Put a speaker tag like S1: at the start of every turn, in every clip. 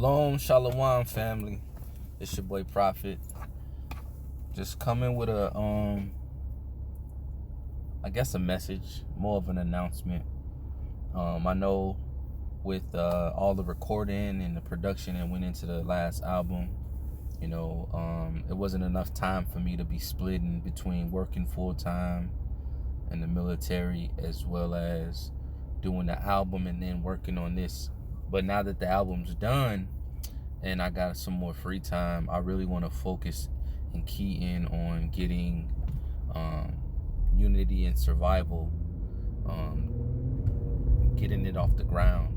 S1: Shalom, Shalom family. It's your boy Prophet. Just coming with a a message, more of an announcement. I know with all the recording and the production that went into the last album, it wasn't enough time for me to be splitting between working full time in the military as well as doing the album and then working on this. But now that the album's done and I got some more free time, I really want to focus and key in on getting unity and survival, getting it off the ground.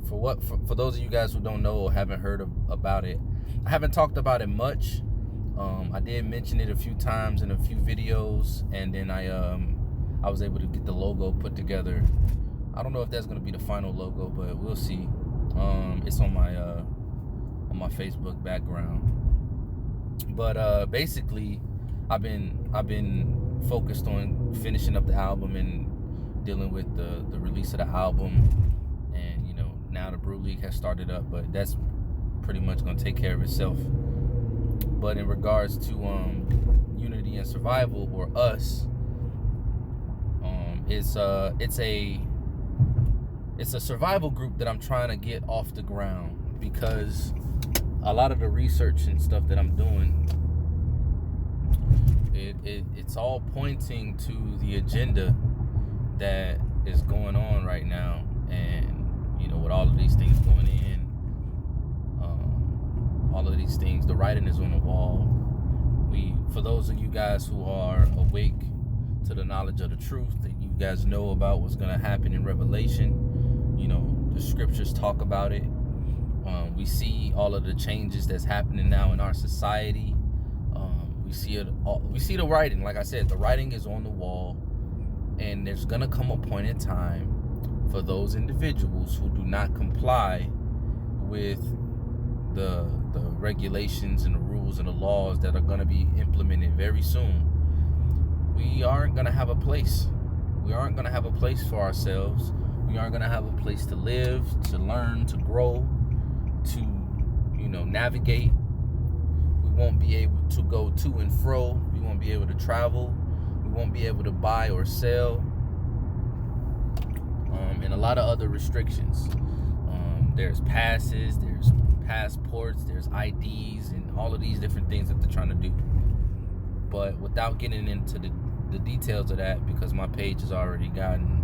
S1: For those of you guys who don't know or haven't heard about it, I haven't talked about it much. I did mention it a few times in a few videos, and then I was able to get the logo put together. I don't know if that's gonna be the final logo, but we'll see. It's on my Facebook background. But basically, I've been focused on finishing up the album and dealing with the release of the album, and now the Brew League has started up, but that's pretty much gonna take care of itself. But in regards to unity and survival, or us, it's a survival group that I'm trying to get off the ground, because a lot of the research and stuff that I'm doing, it's all pointing to the agenda that is going on right now. And with all of these things going in, all of these things, the writing is on the wall. For those of you guys who are awake to the knowledge of the truth, that you guys know about what's going to happen in Revelation, the scriptures talk about it. We see all of the changes that's happening now in our society. We see it all. We see the writing. Like I said, the writing is on the wall, and there's going to come a point in time for those individuals who do not comply with the regulations and the rules and the laws that are going to be implemented very soon. We aren't going to have a place. We aren't going to have a place for ourselves. We aren't going to have a place to live, to learn, to grow, to navigate. We won't be able to go to and fro. We won't be able to travel. We won't be able to buy or sell. And a lot of other restrictions. There's passes, there's passports, there's IDs, and all of these different things that they're trying to do. But without getting into the details of that, because my page has already gotten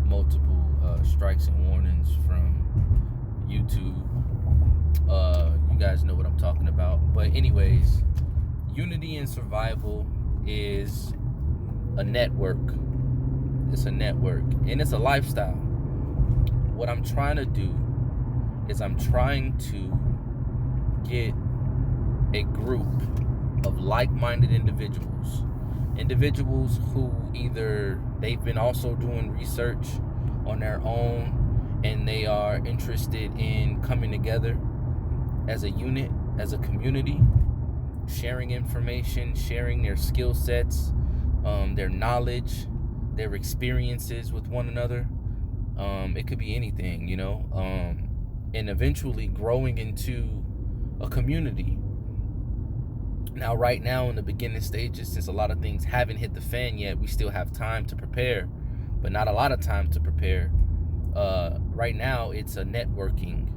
S1: multiple strikes and warnings from YouTube, you guys know what I'm talking about. But anyways, unity and survival is a network. It's a network, and it's a lifestyle. What I'm trying to do is I'm trying to get a group of like-minded individuals who either they've been also doing research on their own, and they are interested in coming together as a unit, as a community, sharing information, sharing their skill sets, their knowledge, their experiences with one another. It could be anything, and eventually growing into a community. Now, right now in the beginning stages, since a lot of things haven't hit the fan yet, we still have time to prepare, but not a lot of time to prepare. Right now, it's a networking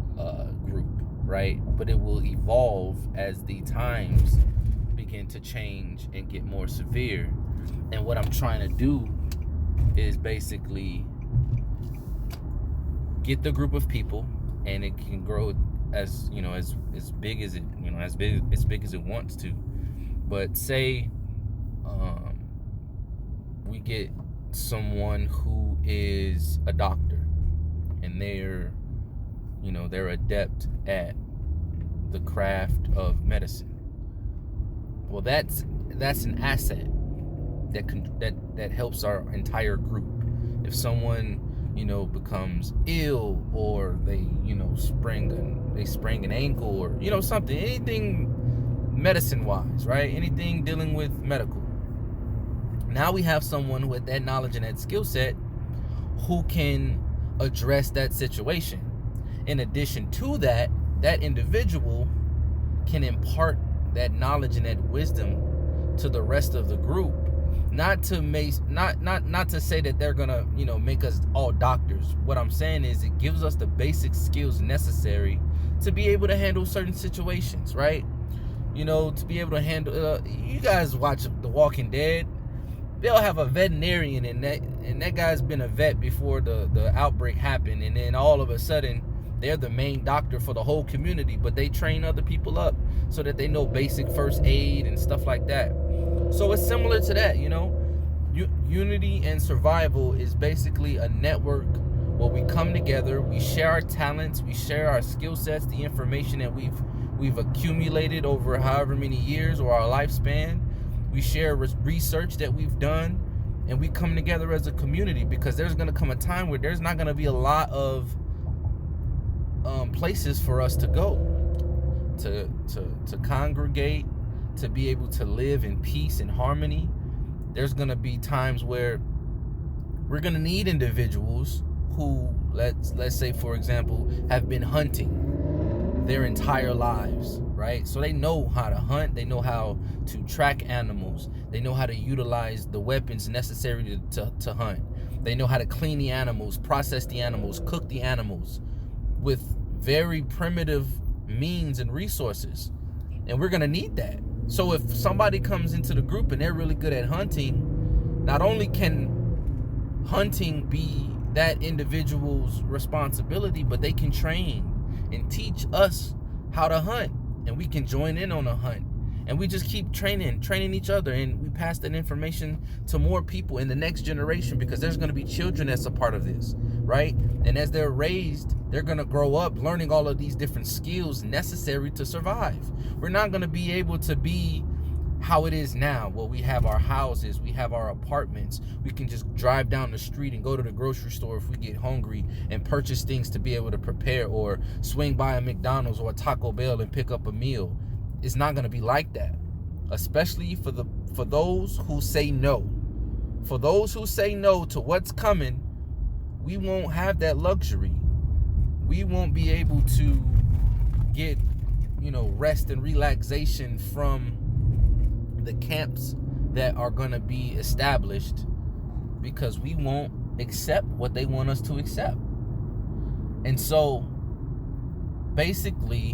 S1: group, right? But it will evolve as the times begin to change and get more severe. And what I'm trying to do is basically get the group of people, and it can grow as big as it wants to. But say we get someone who is a doctor, and they're adept at the craft of medicine. Well, that's an asset that helps our entire group. If someone becomes ill, or they sprain an ankle, or something, anything medicine wise, right? Anything dealing with medical. Now we have someone with that knowledge and that skill set who can address that situation. in addition to that, that individual can impart that knowledge and that wisdom to the rest of the group. Not to say that they're gonna, make us all doctors. What I'm saying is it gives us the basic skills necessary to be able to handle certain situations, right? To be able to handle. You guys watch The Walking Dead. They'll have a veterinarian, and that guy's been a vet before the outbreak happened, and then all of a sudden they're the main doctor for the whole community, but they train other people up so that they know basic first aid and stuff like that. So it's similar to that, Unity and survival is basically a network where we come together, we share our talents, we share our skill sets, the information that we've accumulated over however many years or our lifespan. We share research that we've done, and we come together as a community, because there's going to come a time where there's not going to be a lot of places for us to go to congregate, to be able to live in peace and harmony. There's going to be times where we're going to need individuals who, let's say, for example, have been hunting their entire lives, right? So they know how to hunt, they know how to track animals, they know how to utilize the weapons necessary to hunt, they know how to clean the animals, process the animals, cook the animals with very primitive means and resources. And we're going to need that. So if somebody comes into the group and they're really good at hunting, not only can hunting be that individual's responsibility, but they can train and teach us how to hunt, and we can join in on a hunt, and we just keep training each other, and we pass that information to more people in the next generation, because there's going to be children that's a part of this, right? And as they're raised, they're going to grow up learning all of these different skills necessary to survive. We're not going to be able to be how it is now, where we have our houses, we have our apartments, we can just drive down the street and go to the grocery store if we get hungry and purchase things to be able to prepare, or swing by a McDonald's or a Taco Bell and pick up a meal. It's not going to be like that, especially for those who say no. For those who say no to what's coming, we won't have that luxury. We won't be able to get, rest and relaxation from the camps that are going to be established, because we won't accept what they want us to accept. And so basically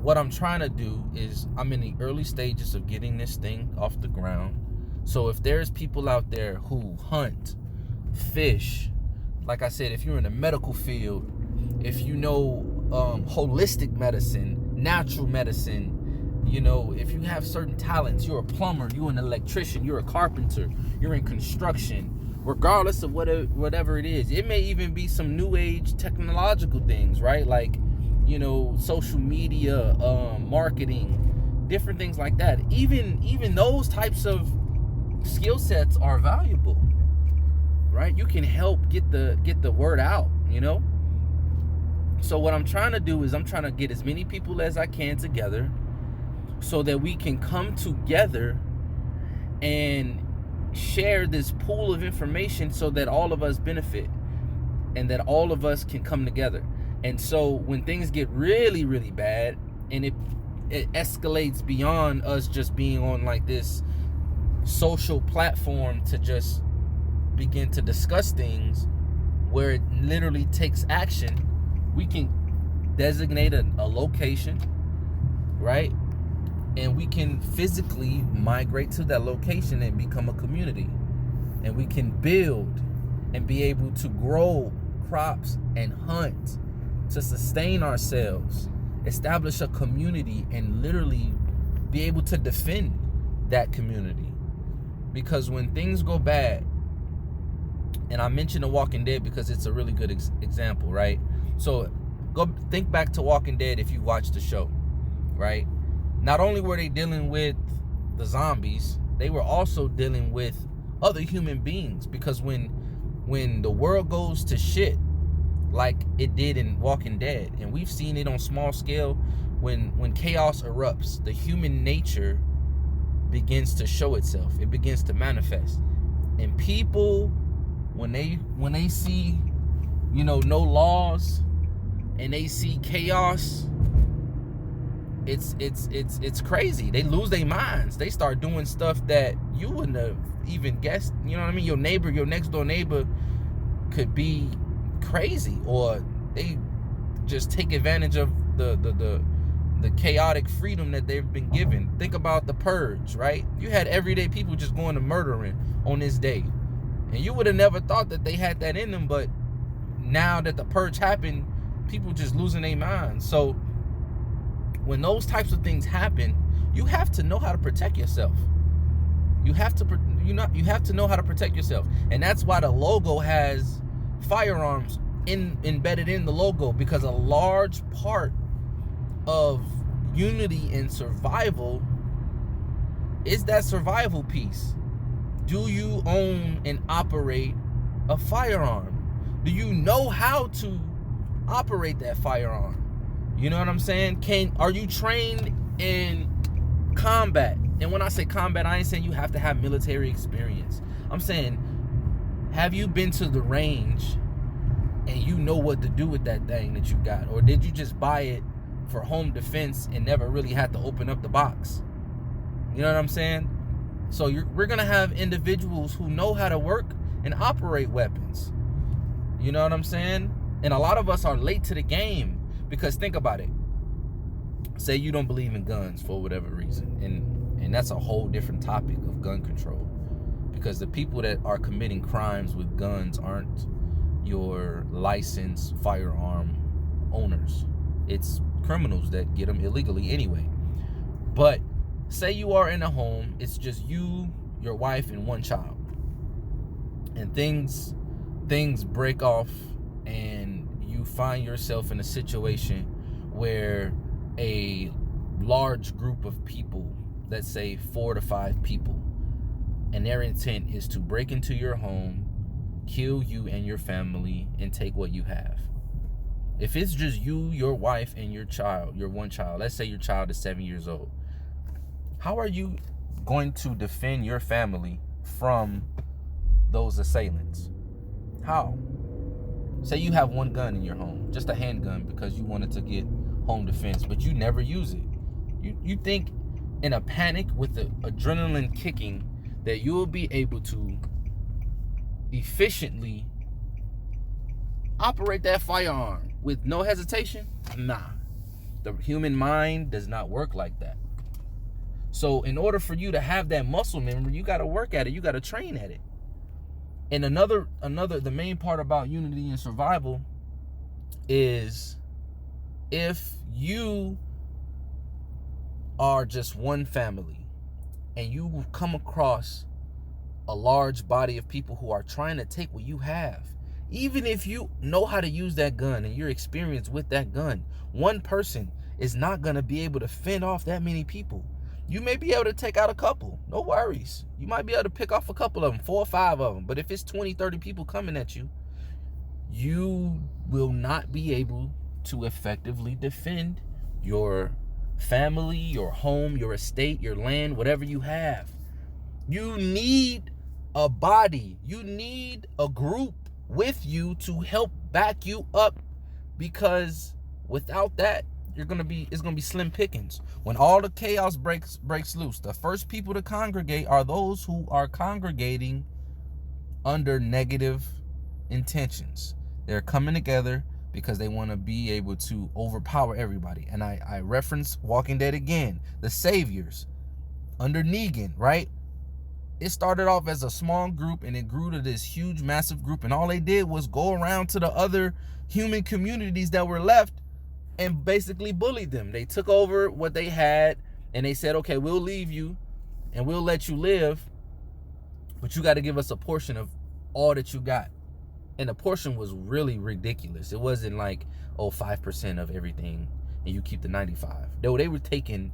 S1: what I'm trying to do is, I'm in the early stages of getting this thing off the ground. So if there's people out there who hunt, fish, like I said, if you're in the medical field, if you know holistic medicine, natural medicine, if you have certain talents, you're a plumber, you're an electrician, you're a carpenter, you're in construction, regardless of whatever it is. It may even be some new age technological things, right? Like, social media, marketing, different things like that. Even those types of skill sets are valuable, right? You can help get the word out, So what I'm trying to do is I'm trying to get as many people as I can together, so that we can come together and share this pool of information, so that all of us benefit and that all of us can come together. And so when things get really, really bad, and it escalates beyond us just being on like this social platform to just begin to discuss things, where it literally takes action, we can designate a location, right? And we can physically migrate to that location and become a community. And we can build and be able to grow crops and hunt to sustain ourselves, establish a community, and literally be able to defend that community. Because when things go bad, and I mentioned The Walking Dead because it's a really good example, right? So go think back to Walking Dead if you watched the show, right? Not only were they dealing with the zombies, they were also dealing with other human beings. Because when the world goes to shit, like it did in Walking Dead, and we've seen it on small scale, when chaos erupts, the human nature begins to show itself. It begins to manifest. And people, when they see no laws, and they see chaos, it's crazy. They lose their minds. They start doing stuff that you wouldn't have even guessed. You know what I mean? Your next door neighbor could be crazy, or they just take advantage of the chaotic freedom that they've been given. Think about the purge, right? You had everyday people just going to murdering on this day, and you would have never thought that they had that in them, but now that the purge happened, people just losing their minds. So when those types of things happen, you have to know how to protect yourself. You have to know how to protect yourself. And that's why the logo has firearms embedded in the logo, because a large part of unity and survival is that survival piece. Do you own and operate a firearm? Do you know how to operate that firearm? You know what I'm saying? Are you trained in combat? And when I say combat, I ain't saying you have to have military experience. I'm saying, have you been to the range and you know what to do with that thing that you got? Or did you just buy it for home defense and never really had to open up the box? You know what I'm saying? So we're going to have individuals who know how to work and operate weapons. You know what I'm saying? And a lot of us are late to the game, because think about it. Say you don't believe in guns for whatever reason. And that's a whole different topic of gun control, because the people that are committing crimes with guns aren't your licensed firearm owners. It's criminals that get them illegally anyway. But say you are in a home, it's just you, your wife, and one child, and things break off, and you find yourself in a situation where a large group of people, let's say 4 to 5 people, and their intent is to break into your home, kill you and your family, and take what you have. If it's just you, your wife, and your child, your one child, let's say your child is 7 years old, how are you going to defend your family from those assailants? How? Say you have one gun in your home, just a handgun, because you wanted to get home defense, but you never use it. You think in a panic with the adrenaline kicking that you will be able to efficiently operate that firearm with no hesitation? Nah. The human mind does not work like that. So in order for you to have that muscle memory, you got to work at it. You got to train at it. And the main part about unity and survival is, if you are just one family and you come across a large body of people who are trying to take what you have, even if you know how to use that gun and you're experienced with that gun, one person is not going to be able to fend off that many people. You may be able to take out a couple, no worries. You might be able to pick off a couple of them, 4 or 5 of them. But if it's 20, 30 people coming at you, you will not be able to effectively defend your family, your home, your estate, your land, whatever you have. You need a body. You need a group with you to help back you up, because without that, it's gonna be slim pickings. When all the chaos breaks loose, the first people to congregate are those who are congregating under negative intentions. They're coming together because they want to be able to overpower everybody. And I reference Walking Dead again, the saviors under Negan, right? It started off as a small group and it grew to this huge, massive group. And all they did was go around to the other human communities that were left and basically bullied them. They took over what they had and they said, okay, we'll leave you and we'll let you live, but you got to give us a portion of all that you got. And the portion was really ridiculous. It wasn't like, 5% of everything and you keep the 95. Though they were taking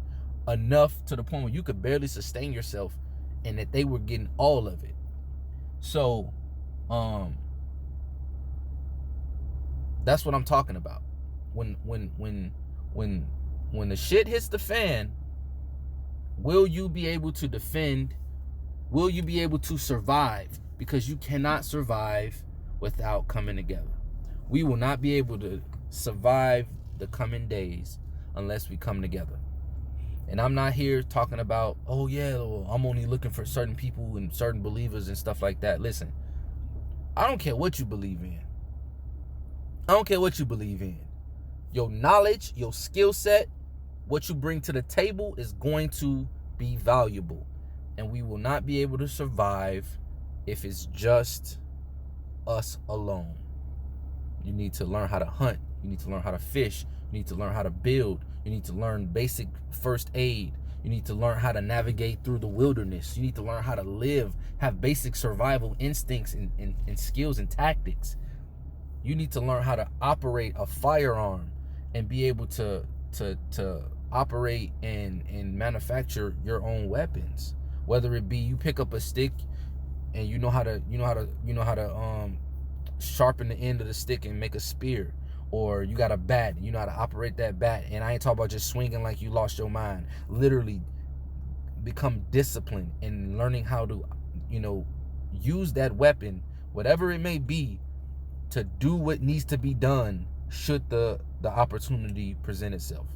S1: enough to the point where you could barely sustain yourself, and that they were getting all of it. So, that's what I'm talking about. When the shit hits the fan, will you be able to defend? Will you be able to survive? Because you cannot survive without coming together. We will not be able to survive the coming days unless we come together. And I'm not here talking about, oh yeah, well, I'm only looking for certain people and certain believers and stuff like that. Listen, I don't care what you believe in. I don't care what you believe in. Your knowledge, your skill set, what you bring to the table is going to be valuable. And we will not be able to survive if it's just us alone. You need to learn how to hunt. You need to learn how to fish. You need to learn how to build. You need to learn basic first aid. You need to learn how to navigate through the wilderness. You need to learn how to live, have basic survival instincts and skills and tactics. You need to learn how to operate a firearm and be able to operate and manufacture your own weapons. Whether it be you pick up a stick and you know how to sharpen the end of the stick and make a spear, or you got a bat, you know how to operate that bat. And I ain't talking about just swinging like you lost your mind. Literally become disciplined in learning how to, use that weapon, whatever it may be, to do what needs to be done should the opportunity present itself.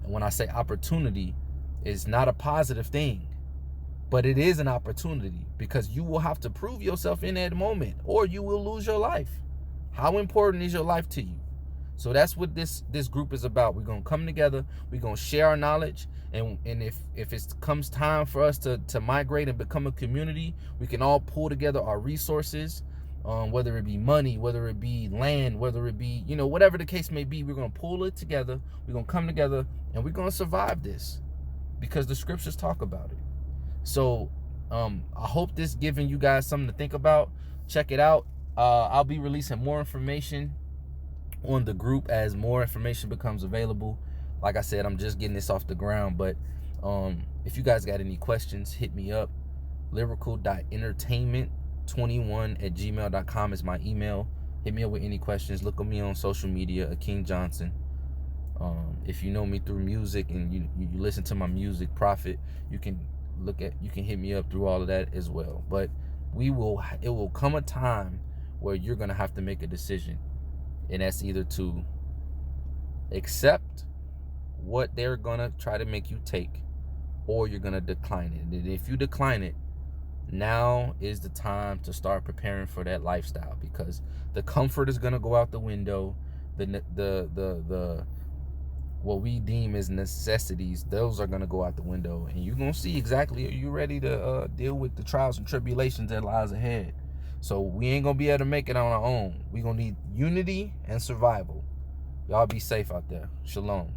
S1: And when I say opportunity, it's not a positive thing, but it is an opportunity, because you will have to prove yourself in that moment or you will lose your life. How important is your life to you? So that's what this group is about. We're going to come together. We're going to share our knowledge. And if it comes time for us to migrate and become a community, we can all pull together our resources, whether it be money, whether it be land, whether it be, whatever the case may be. We're going to pull it together. We're going to come together and we're going to survive this, because the scriptures talk about it. So I hope this giving you guys something to think about. Check it out. I'll be releasing more information on the group as more information becomes available. Like I said, I'm just getting this off the ground, but if you guys got any questions, hit me up. lyrical.entertainment21@gmail.com is my email. Hit me up with any questions. Look at me on social media, Akeem Johnson. If you know me through music and you listen to my music, Prophet, you can hit me up through all of that as well. But it will come a time where you're going to have to make a decision, and that's either to accept what they're going to try to make you take, or you're going to decline it. And if you decline it, now is the time to start preparing for that lifestyle, because the comfort is going to go out the window. The what we deem as necessities, those are going to go out the window, and you're going to see exactly, are you ready to deal with the trials and tribulations that lies ahead. So we ain't going to be able to make it on our own. We're going to need unity and survival. Y'all be safe out there. Shalom.